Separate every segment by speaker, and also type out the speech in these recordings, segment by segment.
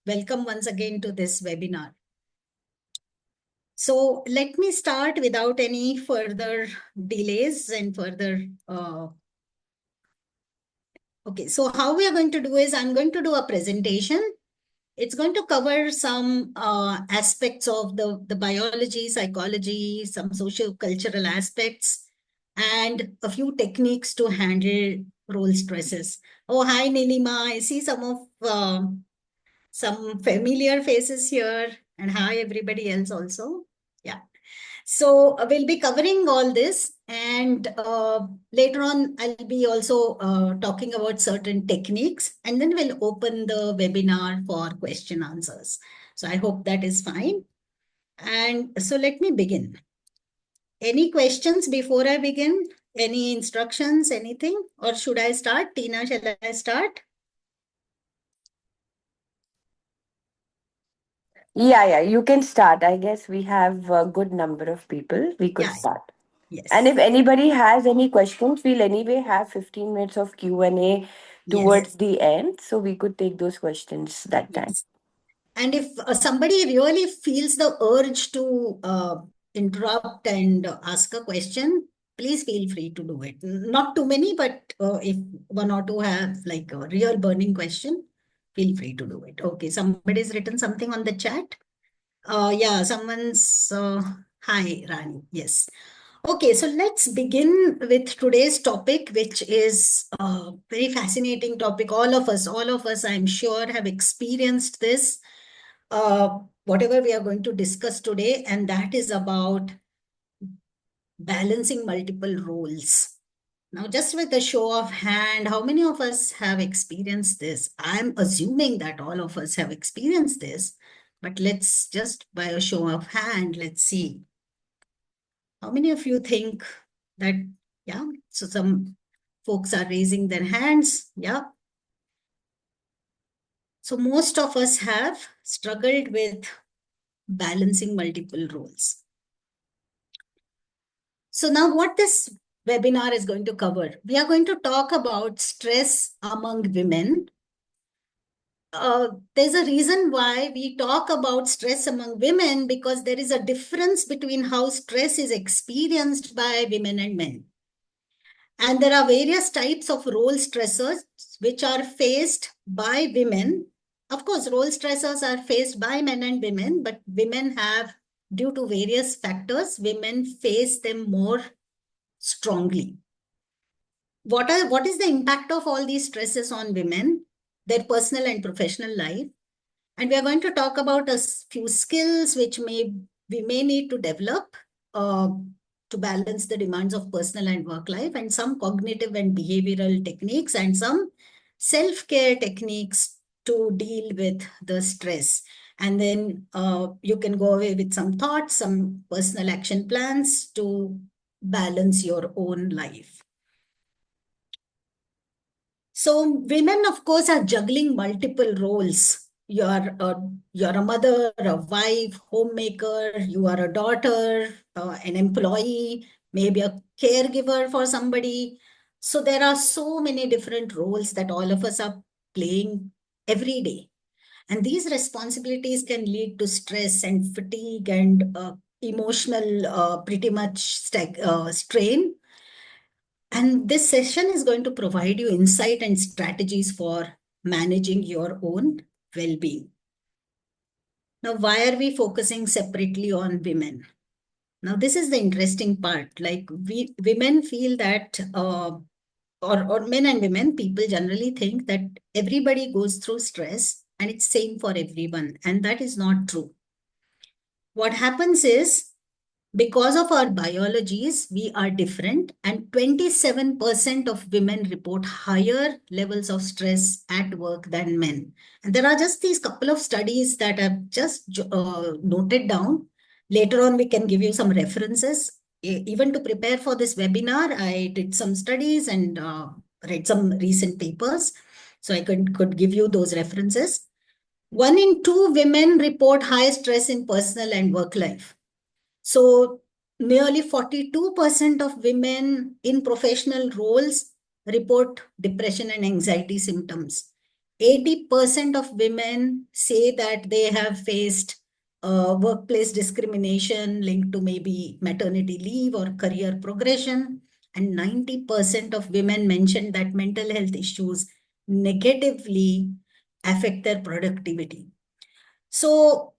Speaker 1: welcome once again to this webinar. So let me start without any further delays and further. Okay, so how we are going to do is I'm going to do a presentation. It's going to cover some aspects of the biology, psychology, some social cultural aspects, and a few techniques to handle role stresses. Oh, hi, Nilima. I see some familiar faces here, and hi, everybody else also. Yeah. So we'll be covering all this, and later on, I'll be also talking about certain techniques, and then we'll open the webinar for question answers. So I hope that is fine. And so let me begin. Any questions before I begin? Any instructions, anything? Or should I start? Tina, shall I start?
Speaker 2: Yeah, you can start. I guess we have a good number of people. We could start.
Speaker 1: Yes.
Speaker 2: And if anybody has any questions, we'll anyway have 15 minutes of Q&A towards the end. So we could take those questions that time.
Speaker 1: Yes. And if somebody really feels the urge to interrupt and ask a question, please feel free to do it. Not too many, but if one or two have like a real burning question, feel free to do it. Okay, somebody's written something on the chat. Yeah, someone's, hi, Rani, yes. Okay, so let's begin with today's topic, which is a very fascinating topic. All of us, I'm sure, have experienced this, whatever we are going to discuss today, and that is about balancing multiple roles. Now, just with a show of hand, how many of us have experienced this? I'm assuming that all of us have experienced this, but let's just by a show of hand, let's see. How many of you think that, yeah, so some folks are raising their hands, yeah. So most of us have struggled with balancing multiple roles. So now what this webinar is going to cover, we are going to talk about stress among women. There's a reason why we talk about stress among women, because there is a difference between how stress is experienced by women and men. And there are various types of role stressors which are faced by women. Of course, role stressors are faced by men and women, but women have, due to various factors, women face them more strongly. What is the impact of all these stresses on women, their personal and professional life? And we are going to talk about a few skills which we may need to develop to balance the demands of personal and work life, and some cognitive and behavioral techniques, and some self-care techniques to deal with the stress. And then you can go away with some thoughts, some personal action plans to balance your own life. So women, of course, are juggling multiple roles. You're a mother, a wife, homemaker, you are a daughter, an employee, maybe a caregiver for somebody. So there are so many different roles that all of us are playing every day. And these responsibilities can lead to stress and fatigue and emotional pretty much strain. And this session is going to provide you insight and strategies for managing your own well-being. Now, why are we focusing separately on women? Now, this is the interesting part. Like women feel that, or men and women, people generally think that everybody goes through stress and it's same for everyone. And that is not true. What happens is, because of our biologies, we are different, and 27% of women report higher levels of stress at work than men. And there are just these couple of studies that I've just noted down. Later on, we can give you some references. Even to prepare for this webinar, I did some studies and read some recent papers. So I could give you those references. 1 in 2 women report high stress in personal and work life. So nearly 42% of women in professional roles report depression and anxiety symptoms. 80% of women say that they have faced workplace discrimination linked to maybe maternity leave or career progression. And 90% of women mentioned that mental health issues negatively affect their productivity. So,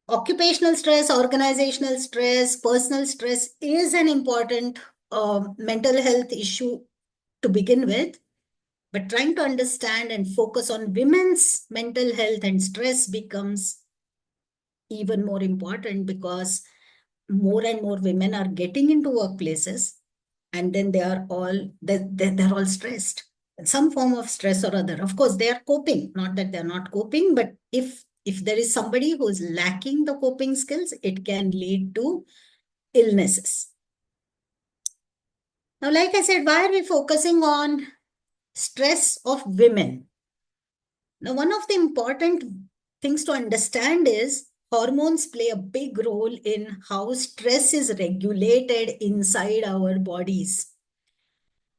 Speaker 1: occupational stress, organizational stress, personal stress is an important mental health issue to begin with. But trying to understand and focus on women's mental health and stress becomes even more important because more and more women are getting into workplaces, and then they're all stressed. Some form of stress or other. Of course, they are coping, not that they're not coping, but if there is somebody who's lacking the coping skills, it can lead to illnesses. Now, like I said, why are we focusing on stress of women? Now, one of the important things to understand is hormones play a big role in how stress is regulated inside our bodies.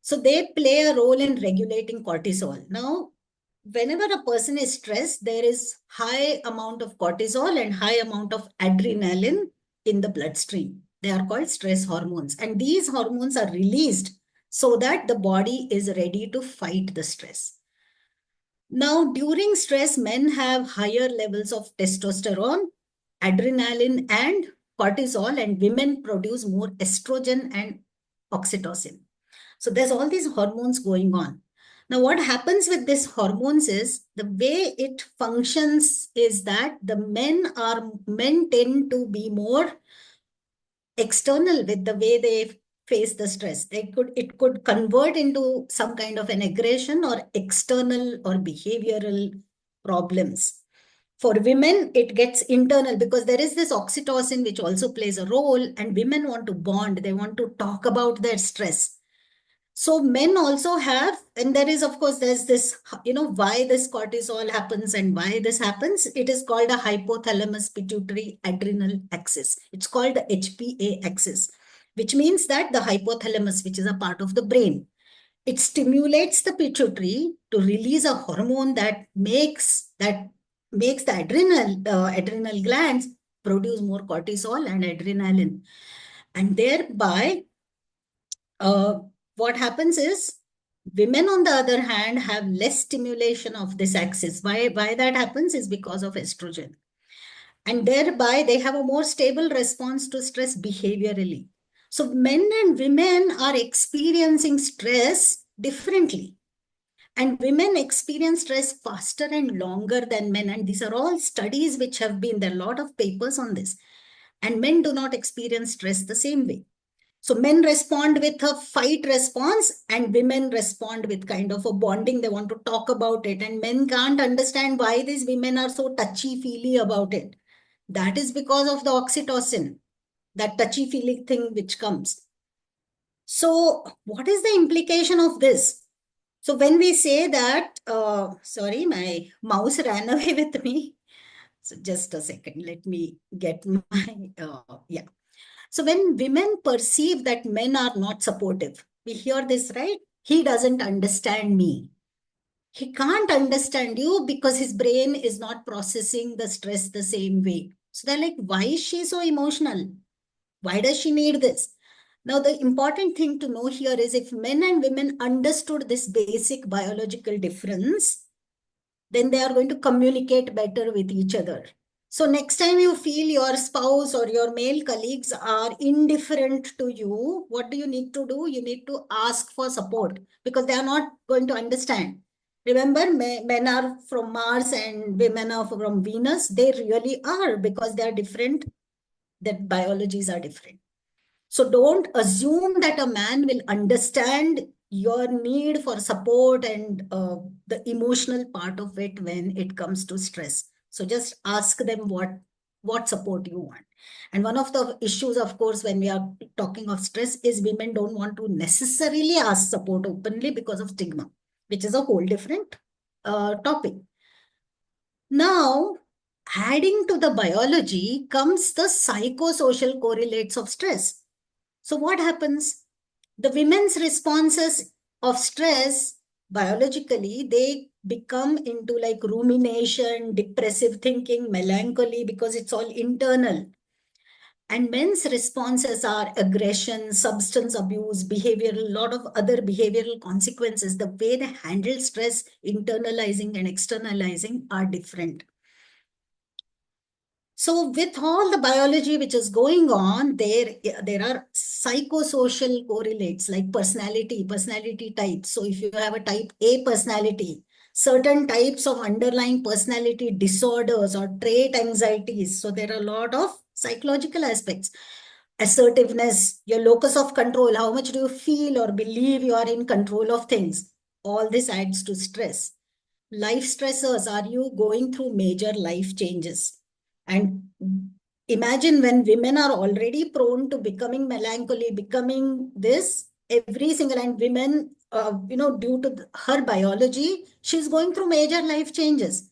Speaker 1: So they play a role in regulating cortisol. Now, whenever a person is stressed, there is high amount of cortisol and high amount of adrenaline in the bloodstream. They are called stress hormones. And these hormones are released so that the body is ready to fight the stress. Now, during stress, men have higher levels of testosterone, adrenaline, and cortisol, and women produce more estrogen and oxytocin. So there's all these hormones going on. Now, what happens with these hormones is the way it functions is that the men tend to be more external with the way they face the stress. It could convert into some kind of an aggression or external or behavioral problems. For women, it gets internal because there is this oxytocin which also plays a role, and women want to bond. They want to talk about their stress. So men also have, and there is, of course, there's this, why this cortisol happens and why this happens. It is called a hypothalamus pituitary adrenal axis. It's called the HPA axis, which means that the hypothalamus, which is a part of the brain, it stimulates the pituitary to release a hormone that makes the adrenal glands produce more cortisol and adrenaline, and thereby uh, what happens is women, on the other hand, have less stimulation of this axis. Why that happens is because of estrogen. And thereby, they have a more stable response to stress behaviorally. So, men and women are experiencing stress differently. And women experience stress faster and longer than men. And these are all studies which have been, there are a lot of papers on this. And men do not experience stress the same way. So men respond with a fight response and women respond with kind of a bonding. They want to talk about it. And men can't understand why these women are so touchy-feely about it. That is because of the oxytocin, that touchy-feely thing which comes. So what is the implication of this? So when we say that, sorry, my mouse ran away with me. So just a second, let me get my, yeah. So when women perceive that men are not supportive, we hear this, right? He doesn't understand me. He can't understand you because his brain is not processing the stress the same way. So they're like, why is she so emotional? Why does she need this? Now, the important thing to know here is if men and women understood this basic biological difference, then they are going to communicate better with each other. So next time you feel your spouse or your male colleagues are indifferent to you, what do you need to do? You need to ask for support because they are not going to understand. Remember, men are from Mars and women are from Venus. They really are because they are different. Their biologies are different. So don't assume that a man will understand your need for support and the emotional part of it when it comes to stress. So just ask them what support you want. And one of the issues, of course, when we are talking of stress is women don't want to necessarily ask support openly because of stigma, which is a whole different topic. Now, adding to the biology comes the psychosocial correlates of stress. So what happens? The women's responses of stress biologically, they become into like rumination, depressive thinking, melancholy, because it's all internal. And men's responses are aggression, substance abuse, behavioral, a lot of other behavioral consequences. The way they handle stress, internalizing and externalizing, are different. So with all the biology which is going on, there are psychosocial correlates like personality types. So if you have a type A personality, certain types of underlying personality disorders or trait anxieties. So there are a lot of psychological aspects. Assertiveness, your locus of control, how much do you feel or believe you are in control of things? All this adds to stress. Life stressors, are you going through major life changes? And imagine when women are already prone to becoming melancholy, becoming this every single, and women, due to her biology, she's going through major life changes.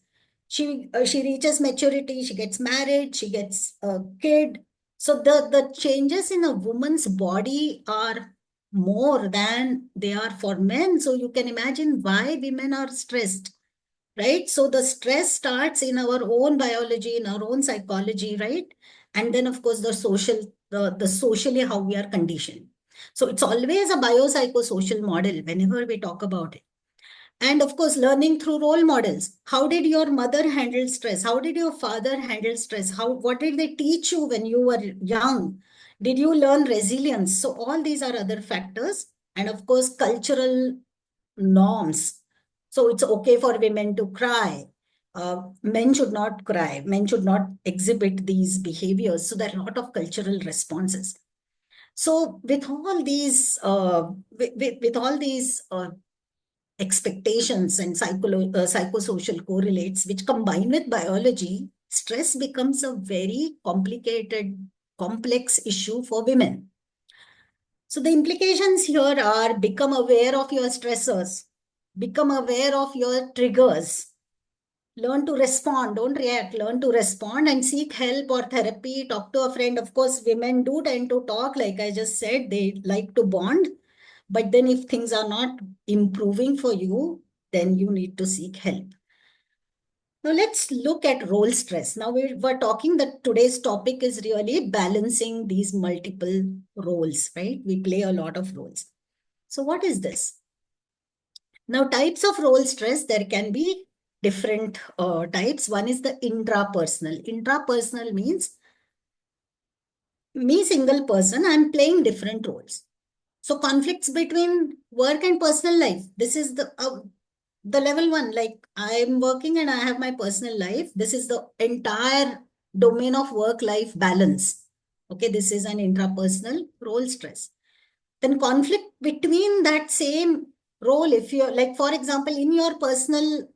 Speaker 1: She reaches maturity, she gets married, she gets a kid. So the changes in a woman's body are more than they are for men. So you can imagine why women are stressed, right? So the stress starts in our own biology, in our own psychology, right? And then of course the socially how we are conditioned. So it's always a biopsychosocial model whenever we talk about it. And of course, learning through role models. How did your mother handle stress? How did your father handle stress? What did they teach you when you were young? Did you learn resilience? So all these are other factors. And of course, cultural norms. So it's okay for women to cry. Men should not cry. Men should not exhibit these behaviors. So there are a lot of cultural responses. So with all these expectations and psychosocial correlates, which combine with biology, stress becomes a very complicated, complex issue for women. So the implications here are: become aware of your stressors, become aware of your triggers, learn to respond, don't react, learn to respond and seek help or therapy, talk to a friend. Of course, women do tend to talk, like I just said, they like to bond. But then if things are not improving for you, then you need to seek help. Now let's look at role stress. Now we're talking that today's topic is really balancing these multiple roles, right? We play a lot of roles. So what is this? Now, types of role stress, there can be different types. One is the intrapersonal. Intrapersonal means me, single person, I'm playing different roles. So conflicts between work and personal life. This is the level one. Like I'm working and I have my personal life. This is the entire domain of work-life balance. Okay, this is an intrapersonal role stress. Then conflict between that same role, if you're like, for example, in your personal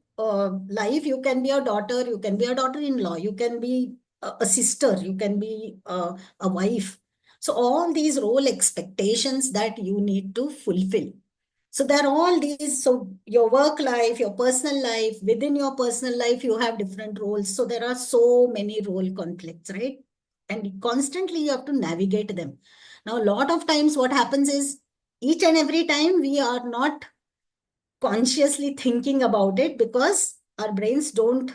Speaker 1: life, you can be a daughter, you can be a daughter-in-law, you can be a sister, you can be a wife. So all these role expectations that you need to fulfill. So there are all these, so your work life, your personal life, within your personal life, you have different roles. So there are so many role conflicts, right? And constantly you have to navigate them. Now, a lot of times what happens is each and every time we are not consciously thinking about it because our brains don't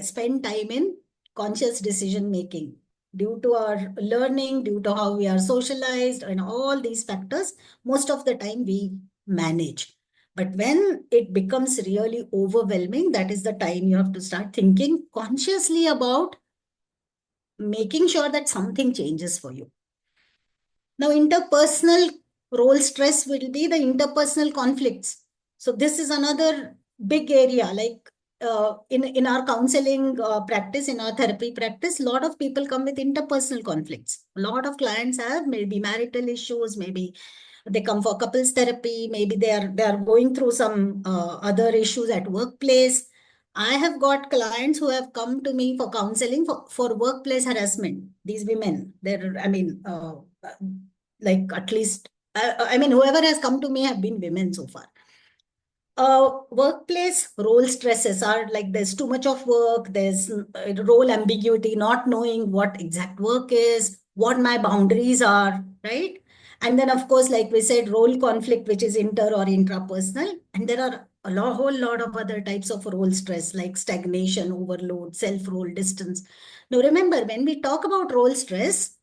Speaker 1: spend time in conscious decision making due to our learning, due to how we are socialized, and all these factors. Most of the time we manage. But when it becomes really overwhelming, that is the time you have to start thinking consciously about making sure that something changes for you. Now, interpersonal role stress will be the interpersonal conflicts. So this is another big area. Like in our counseling practice, in our therapy practice, a lot of people come with interpersonal conflicts. A lot of clients have maybe marital issues, maybe they come for couples therapy, maybe they are going through some other issues at workplace. I have got clients who have come to me for counseling for workplace harassment. These women, they're, I mean, like at least, I mean, whoever has come to me have been women so far. Workplace role stresses are like there's too much of work, there's role ambiguity, not knowing what exact work is, what my boundaries are, right? And then, of course, like we said, role conflict, which is inter or intrapersonal. And there are whole lot of other types of role stress, like stagnation, overload, self-role, distance. Now, remember, when we talk about role stress,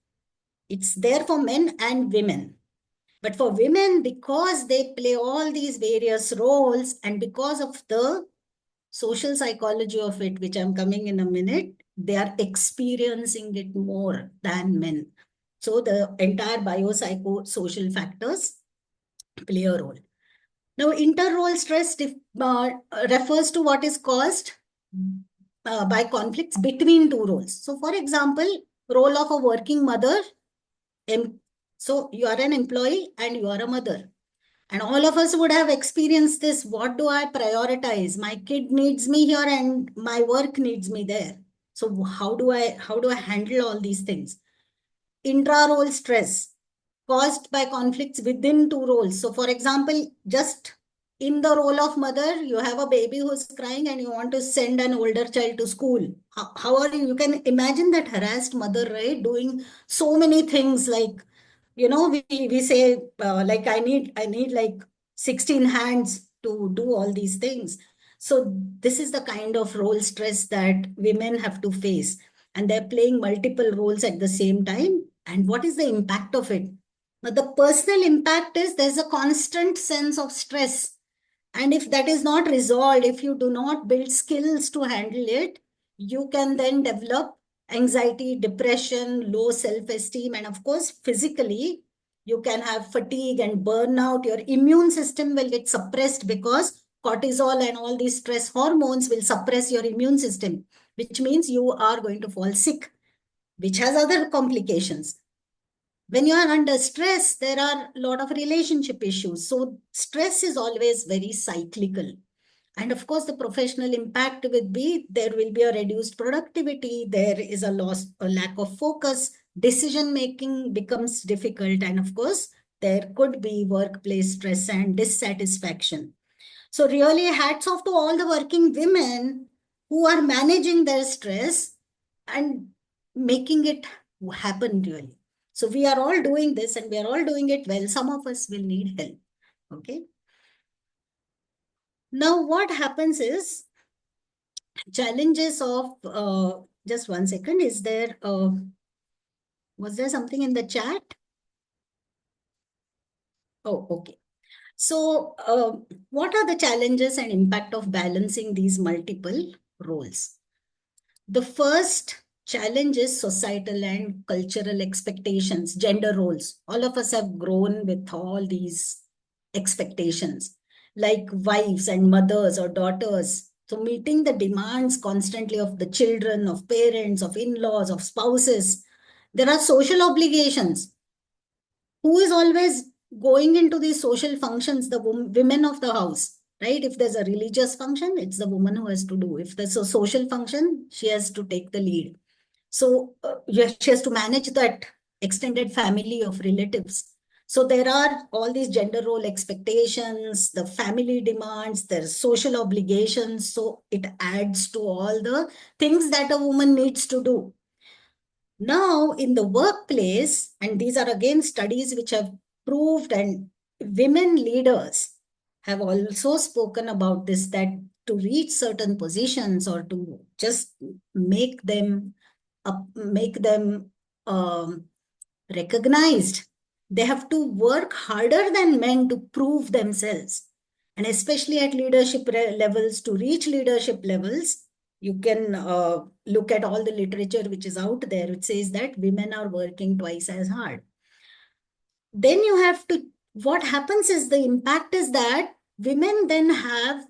Speaker 1: it's there for men and women. But for women, because they play all these various roles and because of the social psychology of it, which I'm coming in a minute, they are experiencing it more than men. So the entire biopsychosocial factors play a role. Now, inter-role stress refers to what is caused by conflicts between two roles. So, for example, role of a working mother. So you are an employee and you are a mother. And all of us would have experienced this. What do I prioritize? My kid needs me here and my work needs me there. So how do I handle all these things? Intra-role stress caused by conflicts within two roles. So, for example, just in the role of mother, you have a baby who's crying and you want to send an older child to school. How are you? You can imagine that harassed mother, right? Doing so many things like, we say, like, I need like 16 hands to do all these things. So, this is the kind of role stress that women have to face, and they're playing multiple roles at the same time. And what is the impact of it? Now, the personal impact is there's a constant sense of stress. And if that is not resolved, if you do not build skills to handle it, you can then develop anxiety, depression, low self-esteem, and of course, physically, you can have fatigue and burnout. Your immune system will get suppressed because cortisol and all these stress hormones will suppress your immune system, which means you are going to fall sick, which has other complications. When you are under stress, there are a lot of relationship issues. So stress is always very cyclical. And of course, the professional impact would be there will be a reduced productivity, there is a lack of focus, decision making becomes difficult, and of course, there could be workplace stress and dissatisfaction. So, really, hats off to all the working women who are managing their stress and making it happen, really. So, we are all doing this and we are all doing it well. Some of us will need help. Okay. Now, what happens is challenges of, just 1 second, was there something in the chat? Oh, okay. So, what are the challenges and impact of balancing these multiple roles? The first challenge is societal and cultural expectations, gender roles. All of us have grown with all these expectations, like wives and mothers or daughters. So, meeting the demands constantly of the children, of parents, of in laws, of spouses. There are social obligations. Who is always going into these social functions? The women of the house, right? If there's a religious function, it's the woman who has to do. If there's a social function, she has to take the lead. So she has to manage that extended family of relatives. So there are all these gender role expectations, the family demands, there's social obligations. So it adds to all the things that a woman needs to do. Now, in the workplace, and these are again studies which have proved, and women leaders have also spoken about this, that to reach certain positions or to just make them make them recognized, they have to work harder than men to prove themselves. And especially at leadership levels, to reach leadership levels, you can look at all the literature which is out there, which says that women are working twice as hard. Then you have to, what happens is the impact is that women then have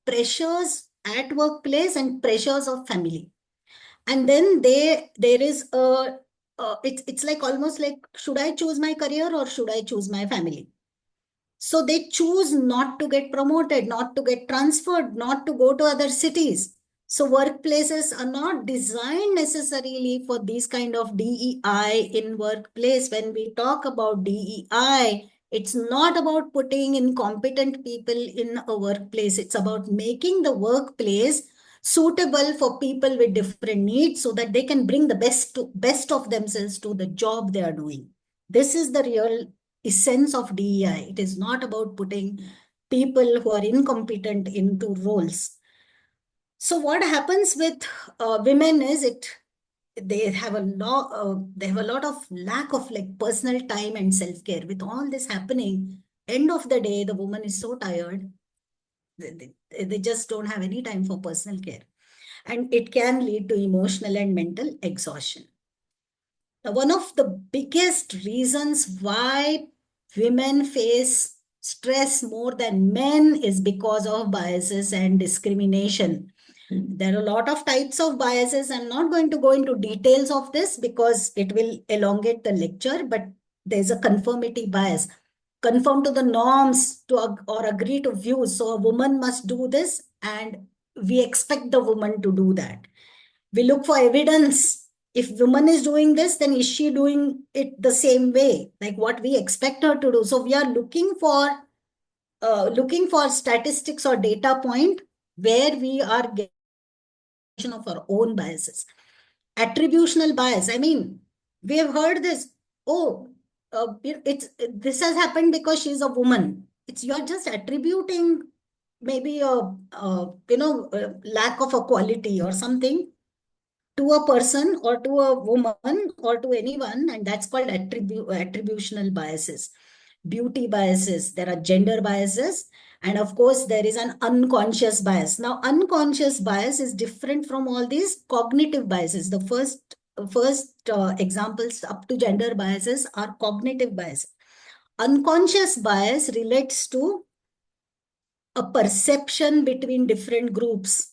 Speaker 1: pressures at workplace and pressures of family. And then there is it's like almost like, should I choose my career or should I choose my family? So they choose not to get promoted, not to get transferred, not to go to other cities. So workplaces are not designed necessarily for these kind of DEI in workplace. When we talk about DEI, it's not about putting incompetent people in a workplace. It's about making the workplace suitable for people with different needs so that they can bring the best of themselves to the job they are doing. This is the real essence of DEI. It is not about putting people who are incompetent into roles. So what happens with women is they have a lot of lack of like personal time and self-care. With all this happening, end of the day, the woman is so tired, they just don't have any time for personal care. And it can lead to emotional and mental exhaustion. Now, one of the biggest reasons why women face stress more than men is because of biases and discrimination. There are a lot of types of biases. I'm not going to go into details of this because it will elongate the lecture, but there's a conformity bias. Conform to the norms or agree to views. So a woman must do this, and we expect the woman to do that. We look for evidence. If woman is doing this, then is she doing it the same way, like what we expect her to do? So we are looking for statistics or data point where we are getting of our own biases. Attributional bias. I mean, we have heard this. Oh, this has happened because she's a woman. It's you're just attributing maybe a lack of a quality or something to a person or to a woman or to anyone, and that's called attributional biases. Beauty biases, there are gender biases, and of course there is an unconscious bias. Now unconscious bias is different from all these cognitive biases. The first examples up to gender biases are cognitive bias. Unconscious bias relates to a perception between different groups.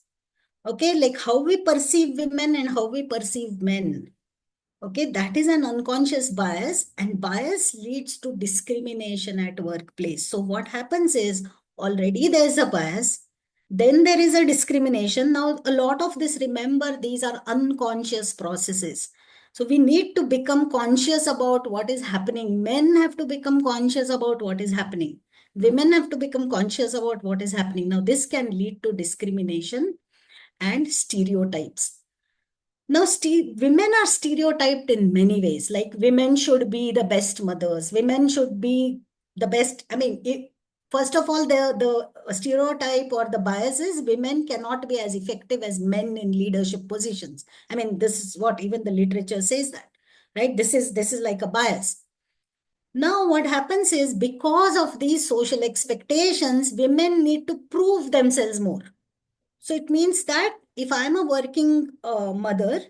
Speaker 1: Okay, like how we perceive women and how we perceive men. Okay, that is an unconscious bias, and bias leads to discrimination at workplace. So what happens is already there's a bias, then there is a discrimination. Now, a lot of this, remember, these are unconscious processes. So we need to become conscious about what is happening. Men have to become conscious about what is happening. Women have to become conscious about what is happening. Now, this can lead to discrimination and stereotypes. Now, women are stereotyped in many ways. Like women should be the best mothers. Women should be the best. I mean, first of all, the stereotype or the bias is women cannot be as effective as men in leadership positions. I mean, this is what even the literature says that, right? This is like a bias. Now, what happens is because of these social expectations, women need to prove themselves more. So it means that if I'm a working mother,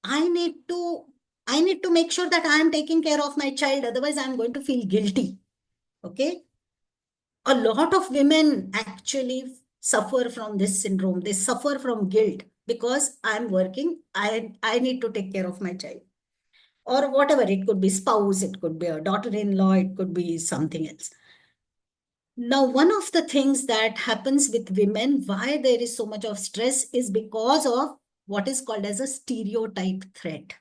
Speaker 1: I need to I need to make sure that I am taking care of my child. Otherwise, I'm going to feel guilty. Okay. A lot of women actually suffer from this syndrome. They suffer from guilt because I'm working. I need to take care of my child. Or whatever. It could be spouse, it could be a daughter-in-law, it could be something else. Now, one of the things that happens with women, why there is so much of stress, is because of what is called as a stereotype threat.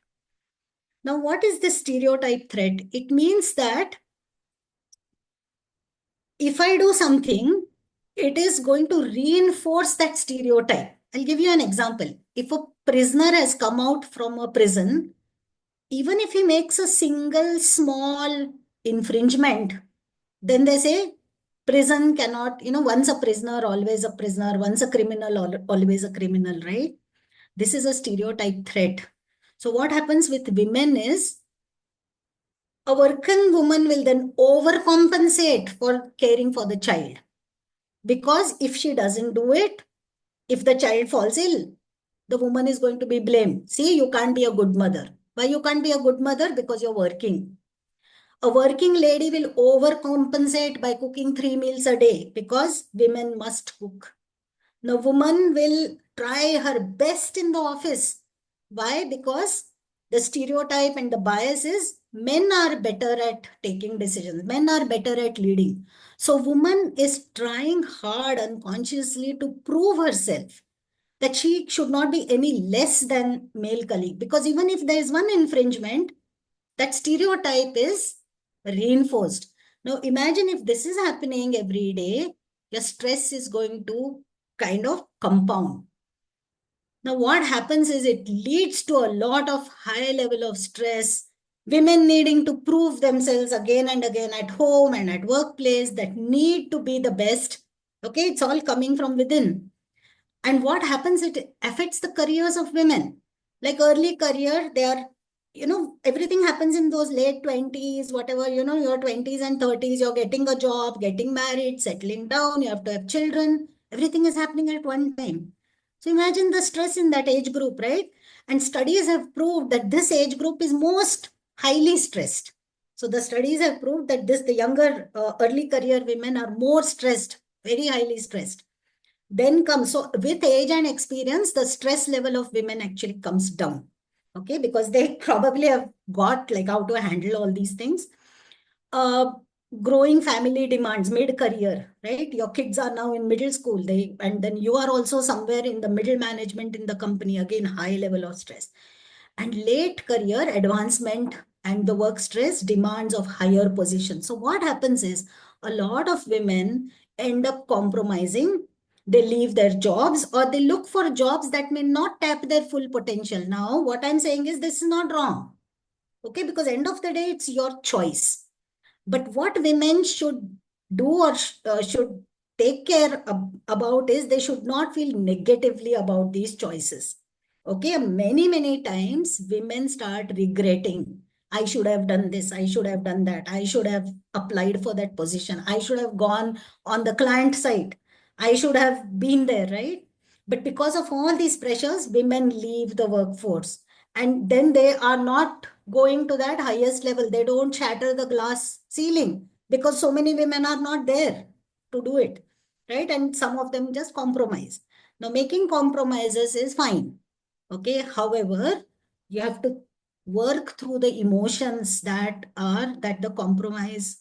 Speaker 1: Now, what is the stereotype threat? It means that if I do something, it is going to reinforce that stereotype. I'll give you an example. If a prisoner has come out from a prison, even if he makes a single small infringement, then they say prison cannot, once a prisoner, always a prisoner, once a criminal, always a criminal, right? This is a stereotype threat. So what happens with women is a working woman will then overcompensate for caring for the child. Because if she doesn't do it, if the child falls ill, the woman is going to be blamed. See, you can't be a good mother. Why you can't be a good mother? Because you're working. A working lady will overcompensate by cooking 3 meals a day because women must cook. Now, woman will try her best in the office. Why? Because the stereotype and the bias is men are better at taking decisions. Men are better at leading. So, woman is trying hard unconsciously to prove herself that she should not be any less than male colleague. Because even if there is one infringement, that stereotype is reinforced. Now, imagine if this is happening every day, your stress is going to kind of compound. Now, what happens is it leads to a lot of high level of stress, women needing to prove themselves again and again at home and at workplace, that need to be the best. Okay, it's all coming from within. And what happens, it affects the careers of women. Like early career, they are, everything happens in those late 20s, whatever, your 20s and 30s, you're getting a job, getting married, settling down, you have to have children. Everything is happening at one time. So imagine the stress in that age group, right? And studies have proved that this age group is most highly stressed. So the studies have proved that the younger, early career women are more stressed, very highly stressed. Then comes, so with age and experience, the stress level of women actually comes down. Okay, because they probably have got like how to handle all these things. uh, Growing family demands mid-career, right? Your kids are now in middle school, and then you are also somewhere in the middle management in the company, again, high level of stress. And late career advancement and the work stress demands of higher position. So what happens is a lot of women end up compromising. They leave their jobs or they look for jobs that may not tap their full potential. Now, what I'm saying is this is not wrong. Okay, because end of the day, it's your choice. But what women should do or should take care about is they should not feel negatively about these choices. Okay, many, many times women start regretting. I should have done this. I should have done that. I should have applied for that position. I should have gone on the client side. I should have been there, right? But because of all these pressures, women leave the workforce and then they are not going to that highest level. They don't shatter the glass ceiling because so many women are not there to do it, right? And some of them just compromise. Now, making compromises is fine. Okay. However, you have to work through the emotions that the compromise.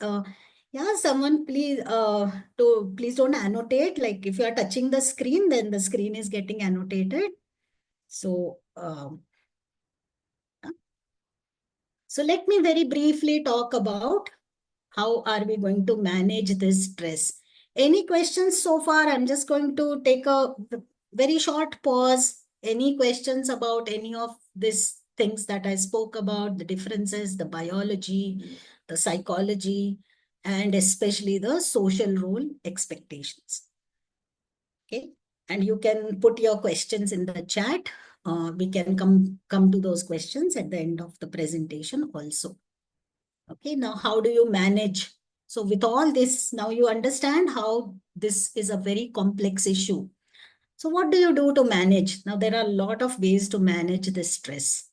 Speaker 1: Yeah, someone please don't annotate. Like if you are touching the screen, then the screen is getting annotated. So, so let me very briefly talk about how are we going to manage this stress. Any questions so far? I'm just going to take a very short pause. Any questions about any of these things that I spoke about, the differences, the biology, the psychology, and especially the social role expectations? Okay. And you can put your questions in the chat. We can come to those questions at the end of the presentation also. Okay, now how do you manage? So with all this, now you understand how this is a very complex issue. So what do you do to manage? Now there are a lot of ways to manage this stress.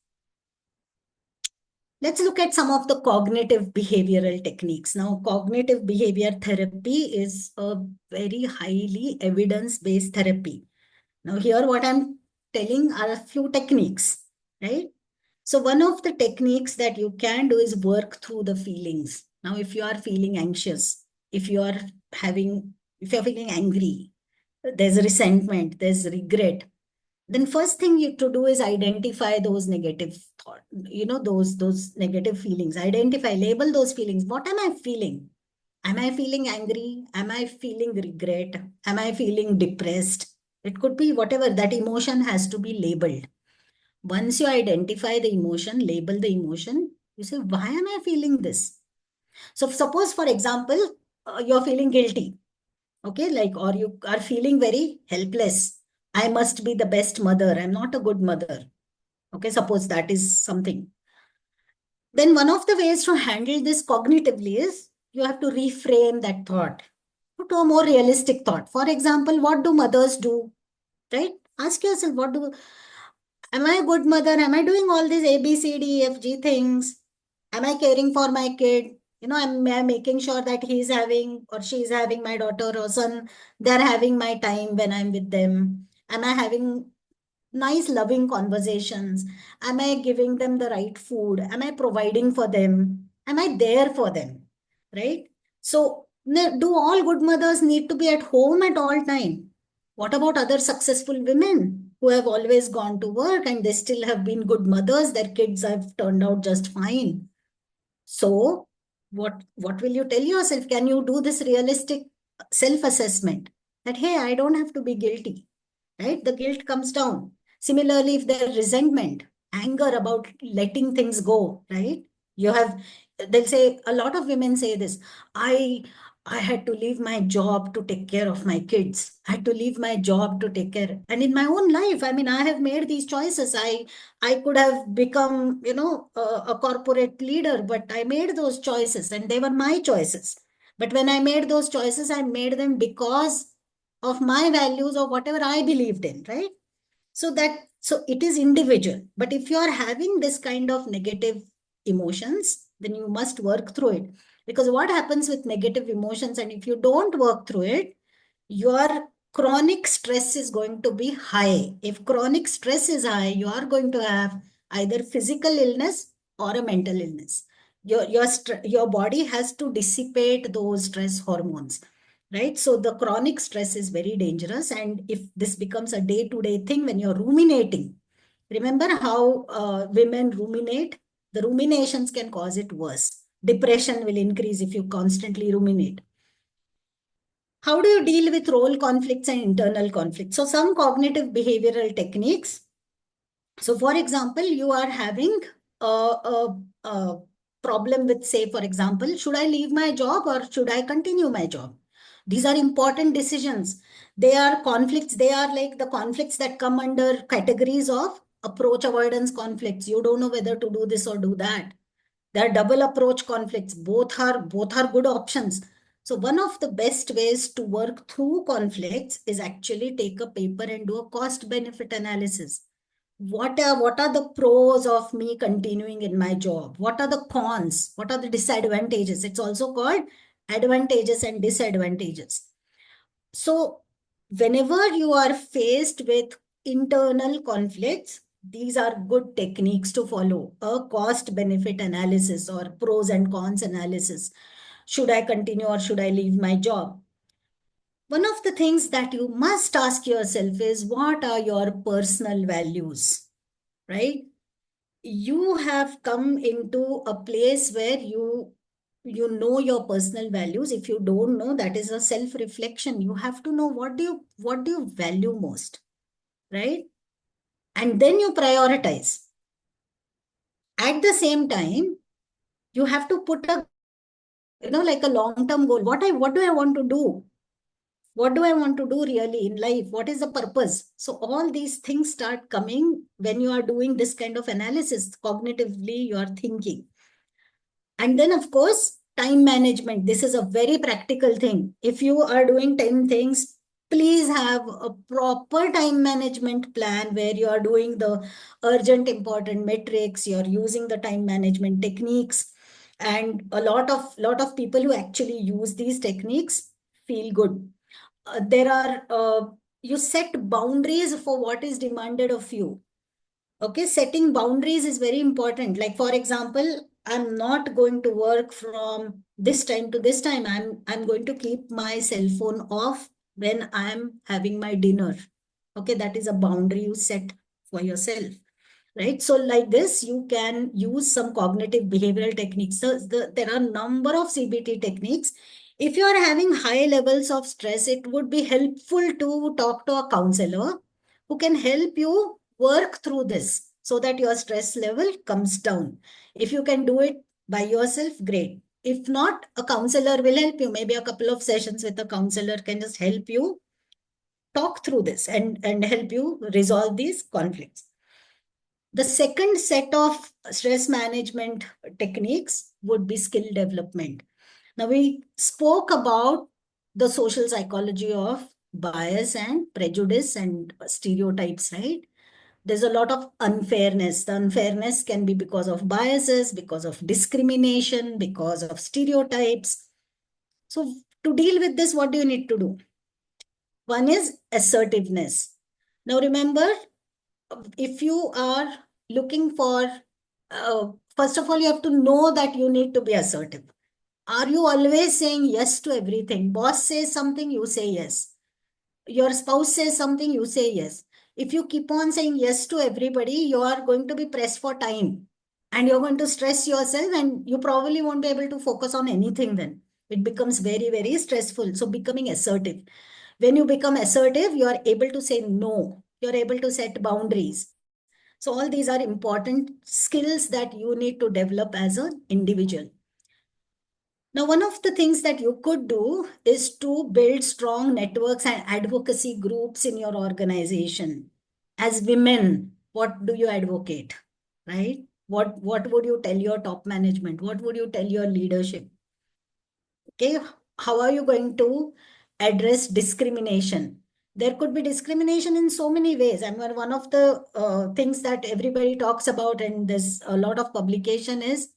Speaker 1: Let's look at some of the cognitive behavioral techniques. Now, cognitive behavior therapy is a very highly evidence-based therapy. Now, here what I'm telling are a few techniques, right? So one of the techniques that you can do is work through the feelings. Now, if you are feeling anxious, if you are if you're feeling angry, there's resentment, there's regret, then first thing you to do is identify those negative thought, those negative feelings. Identify, label those feelings. What am I feeling? Am I feeling angry? Am I feeling regret? Am I feeling depressed? It could be whatever. That emotion has to be labeled. Once you identify the emotion, label the emotion, you say, why am I feeling this? So suppose, for example, you're feeling guilty, okay, like, or you are feeling very helpless. I must be the best mother. I'm not a good mother. Okay, suppose that is something. Then one of the ways to handle this cognitively is you have to reframe that thought to a more realistic thought. For example, what do mothers do? Right? Ask yourself, am I a good mother? Am I doing all these A, B, C, D, F, G things? Am I caring for my kid? Am I making sure that he's having or she's having, my daughter or son, they're having my time when I'm with them? Am I having nice, loving conversations? Am I giving them the right food? Am I providing for them? Am I there for them? Right? So, do all good mothers need to be at home at all time? What about other successful women who have always gone to work and they still have been good mothers? Their kids have turned out just fine. So, what will you tell yourself? Can you do this realistic self-assessment that, hey, I don't have to be guilty, right? The guilt comes down. Similarly, if there's resentment, anger about letting things go, right? You have, they'll say, a lot of women say this, I I had to leave my job to take care of my kids. I had to leave my job to take care. And in my own life, I mean, I have made these choices. I could have become, a corporate leader, but I made those choices and they were my choices. But when I made those choices, I made them because of my values or whatever I believed in, right? So it is individual. But if you are having this kind of negative emotions, then you must work through it. Because what happens with negative emotions, and if you don't work through it, your chronic stress is going to be high. If chronic stress is high, you are going to have either physical illness or a mental illness. Your body has to dissipate those stress hormones, right? So the chronic stress is very dangerous. And if this becomes a day to day thing, when you're ruminating, remember how women ruminate? The ruminations can cause it worse. Depression will increase if you constantly ruminate. How do you deal with role conflicts and internal conflicts? So some cognitive behavioral techniques. So for example, you are having a problem with, say, for example, should I leave my job or should I continue my job? These are important decisions. They are conflicts. They are like the conflicts that come under categories of approach avoidance conflicts. You don't know whether to do this or do that. There are double approach conflicts. Both are good options. So one of the best ways to work through conflicts is actually take a paper and do a cost benefit analysis. What are the pros of me continuing in my job? What are the cons? What are the disadvantages? It's also called advantages and disadvantages. So whenever you are faced with internal conflicts, these are good techniques to follow. A cost benefit analysis or pros and cons analysis. Should I continue or should I leave my job? One of the things that you must ask yourself is, what are your personal values, right? You have come into a place where you know your personal values. If you don't know, that is a self reflection. You have to know, what do you value most, right? And then you prioritize. At the same time, you have to put a goal, like a long term goal. What do I want to do? What do I want to do really in life? What is the purpose? So all these things start coming when you are doing this kind of analysis. Cognitively you are thinking. And then, of course, time management. This is a very practical thing. If you are doing 10 things, please have a proper time management plan where you are doing the urgent, important metrics. You're using the time management techniques. And a lot of people who actually use these techniques feel good. There are, you set boundaries for what is demanded of you. Okay, setting boundaries is very important. Like for example, I'm not going to work from this time to this time. I'm going to keep my cell phone off when I'm having my dinner. Okay, that is a boundary you set for yourself, right? So like this, you can use some cognitive behavioral techniques. So there are a number of CBT techniques. If you are having high levels of stress, it would be helpful to talk to a counselor who can help you work through this so that your stress level comes down. If you can do it by yourself, great. If not, a counselor will help you. Maybe a couple of sessions with a counselor can just help you talk through this and help you resolve these conflicts. The second set of stress management techniques would be skill development. Now, we spoke about the social psychology of bias and prejudice and stereotypes, right? There's a lot of unfairness. The unfairness can be because of biases, because of discrimination, because of stereotypes. So, to deal with this, what do you need to do? One is assertiveness. Now, remember, if you are looking for, first of all, you have to know that you need to be assertive. Are you always saying yes to everything? Boss says something, you say yes. Your spouse says something, you say yes. If you keep on saying yes to everybody, you are going to be pressed for time and you're going to stress yourself and you probably won't be able to focus on anything then. It becomes very, very stressful. So becoming assertive. When you become assertive, you are able to say no. You're able to set boundaries. So all these are important skills that you need to develop as an individual. Now, one of the things that you could do is to build strong networks and advocacy groups in your organization. As women, what do you advocate? Right? What would you tell your top management? What would you tell your leadership? Okay, how are you going to address discrimination? There could be discrimination in so many ways. I mean, one of the things that everybody talks about, and there's a lot of publication, is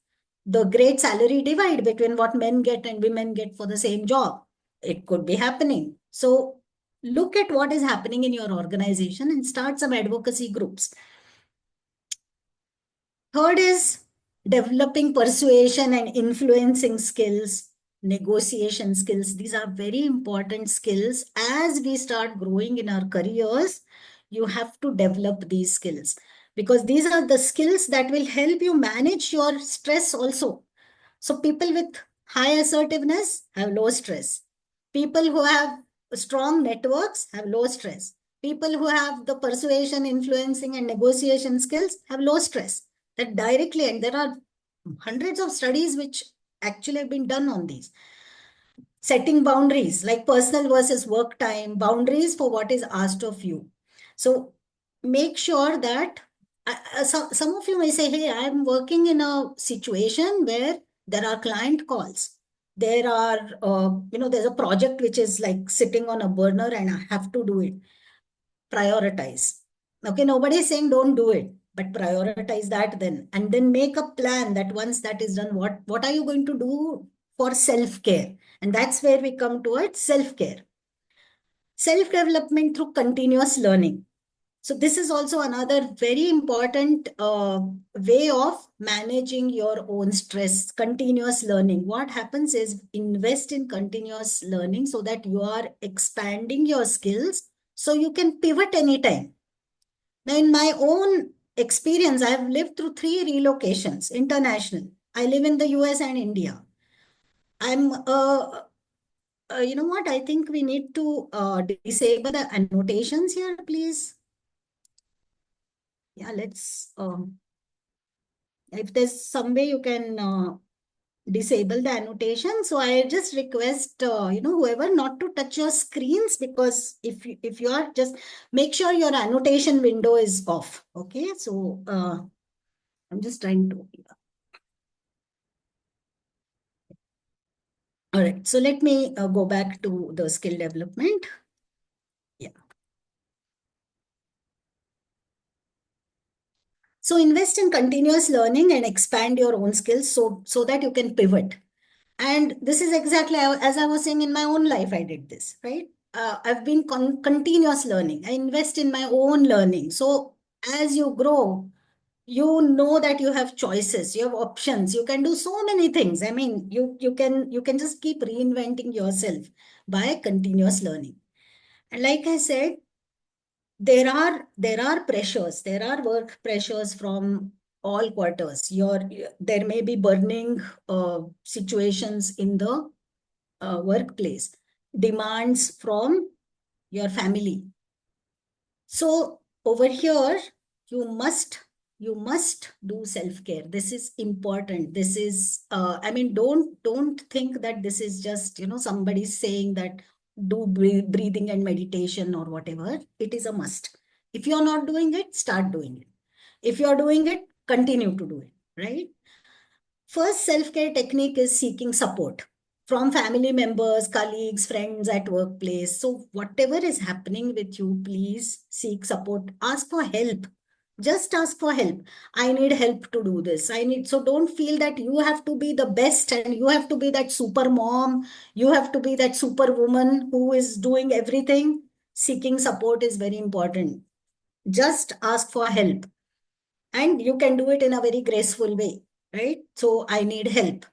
Speaker 1: the great salary divide between what men get and women get for the same job. It could be happening. So look at what is happening in your organization and start some advocacy groups. Third is developing persuasion and influencing skills, negotiation skills. These are very important skills. As we start growing in our careers, you have to develop these skills because these are the skills that will help you manage your stress also. So people with high assertiveness have low stress. People who have strong networks have low stress. People who have the persuasion, influencing, and negotiation skills have low stress. That directly, and there are hundreds of studies which actually have been done on these. Setting boundaries like personal versus work time, boundaries for what is asked of you. So make sure that some of you may say, hey, I'm working in a situation where there are client calls. There are, there's a project which is like sitting on a burner and I have to do it. Prioritize. Okay, nobody is saying don't do it, but prioritize that then. And then make a plan that once that is done, what are you going to do for self-care? And that's where we come towards self-care. Self-development through continuous learning. So this is also another very important way of managing your own stress, continuous learning. What happens is invest in continuous learning so that you are expanding your skills so you can pivot anytime. Now, in my own experience, I've lived through 3 relocations, international. I live in the US and India. I'm, you know what? I think we need to disable the annotations here, please. Yeah, let's, if there's some way you can disable the annotation. So I just request, whoever not to touch your screens because if you are just make sure your annotation window is off. Okay. So I'm just trying to, all right. So let me go back to the skill development. Yeah. So invest in continuous learning and expand your own skills so that you can pivot. And this is exactly as I was saying in my own life, I did this, right? I've been continuous learning. I invest in my own learning. So as you grow, you know that you have choices, you have options, you can do so many things. I mean, you can just keep reinventing yourself by continuous learning. And like I said, there are pressures, there are work pressures from all quarters. There may be burning situations in the workplace, demands from your family. So over here, you must you must do self-care. This is important. This is I mean, don't think that this is just somebody saying that do breathing and meditation or whatever. It is a must. If you're not doing it, start doing it. If you're doing it, continue to do it, right? First self-care technique is seeking support from family members, colleagues, friends at workplace. So whatever is happening with you, please seek support. Ask for help. Just ask for help. I need help to do this. So don't feel that you have to be the best and you have to be that super mom. You have to be that super woman who is doing everything. Seeking support is very important. Just ask for help and you can do it in a very graceful way, right? So I need help.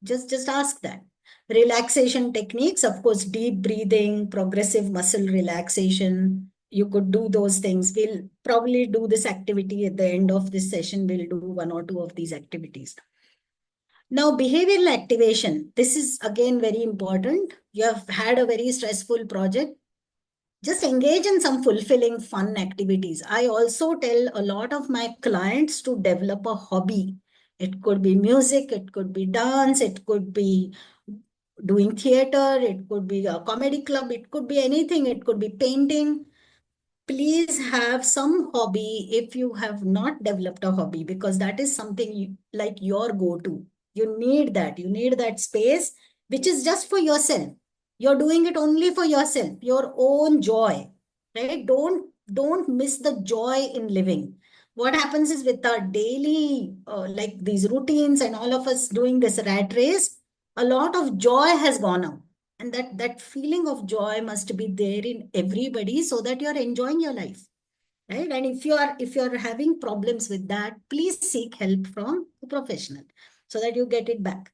Speaker 1: Just ask that. Relaxation techniques, of course, deep breathing, progressive muscle relaxation. You could do those things. We'll probably do this activity at the end of this session. We'll do 1 or 2 of these activities. Now, behavioral activation. This is again very important. You have had a very stressful project. just engage in some fulfilling, fun activities. I also tell a lot of my clients to develop a hobby. It could be music, it could be dance, it could be doing theater, it could be a comedy club, it could be anything, it could be painting. Please have some hobby if you have not developed a hobby, because that is something like your go-to. You need that space which is just for yourself. You're doing it only for yourself, your own joy, right? Don't miss the joy in living. What happens is, with our daily like these routines and all of us doing this rat race, a lot of joy has gone out, and that feeling of joy must be there in everybody, so that you're enjoying your life, right? And if you're having problems with that, please seek help from a professional so that you get it back.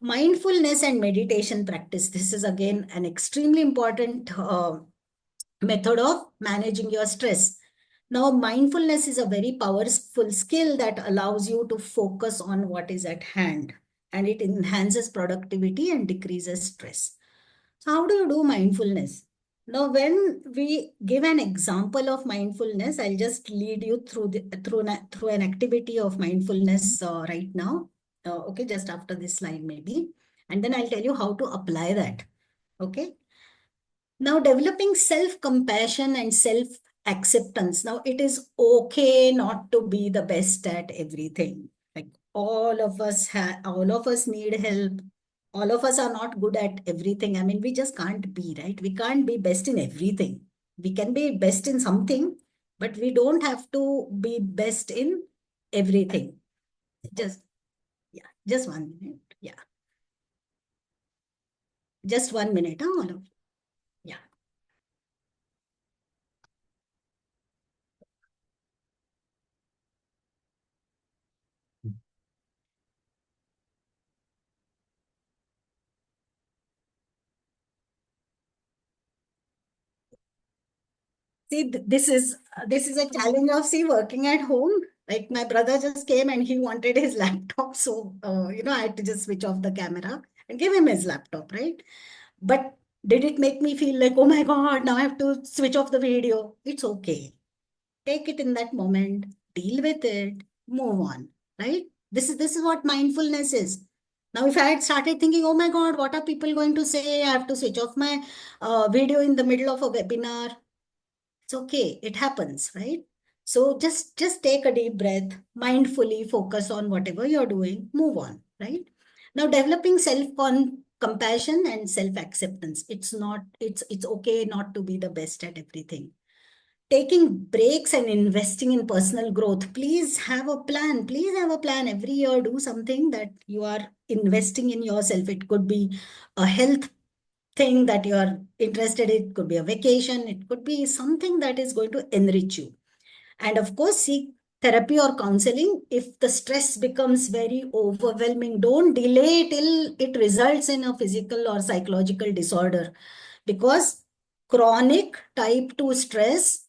Speaker 1: Mindfulness and meditation practice, this is again an extremely important method of managing your stress. Now, mindfulness is a very powerful skill that allows you to focus on what is at hand, and it enhances productivity and decreases stress. So how do you do mindfulness? Now, when we give an example of mindfulness, I'll just lead you through an activity of mindfulness right now. Okay, just after this slide maybe, and then I'll tell you how to apply that. Okay. Now, developing self-compassion and self-acceptance. Now, it is okay not to be the best at everything. Like, all of us need help. All of us are not good at everything. I mean, we just can't be, right? We can't be best in everything. We can be best in something, but we don't have to be best in everything. Just, yeah, just 1 minute. Yeah, just 1 minute, huh, all of, yeah. See, this is a challenge of, see, working at home. Like, my brother just came and he wanted his laptop, so I had to just switch off the camera and give him his laptop, right? But did it make me feel like, oh my God, now I have to switch off the video? It's okay. Take it in that moment, deal with it, move on, right? This is what mindfulness is. Now, if I had started thinking, oh my God, what are people going to say? I have to switch off my video in the middle of a webinar. It's okay. It happens, right? So just take a deep breath, mindfully focus on whatever you're doing, move on, right? Now, developing self compassion and self acceptance. It's okay not to be the best at everything. Taking breaks and investing in personal growth. Please have a plan. Please have a plan. Every year, do something that you are investing in yourself. It could be a health thing that you are interested in. It could be a vacation. It could be something that is going to enrich you. And of course, seek therapy or counseling. If the stress becomes very overwhelming, don't delay till it results in a physical or psychological disorder, because chronic type 2 stress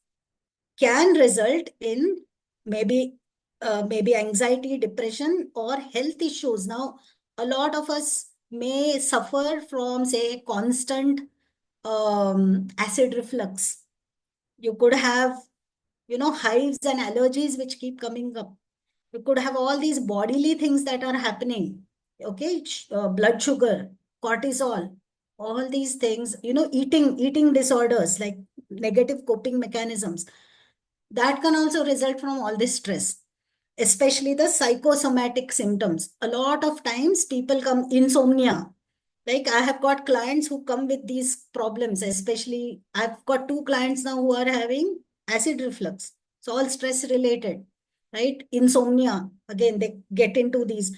Speaker 1: can result in maybe anxiety, depression, or health issues. Now, a lot of us may suffer from, say, constant acid reflux. You could have, hives and allergies which keep coming up. You could have all these bodily things that are happening. Okay, blood sugar, cortisol, all these things. Eating disorders like negative coping mechanisms, that can also result from all this stress, especially the psychosomatic symptoms. A lot of times people come insomnia. Like, I have got clients who come with these problems, especially I've got two clients now who are having acid reflux. It's all stress related, right? Insomnia. Again, they get into these,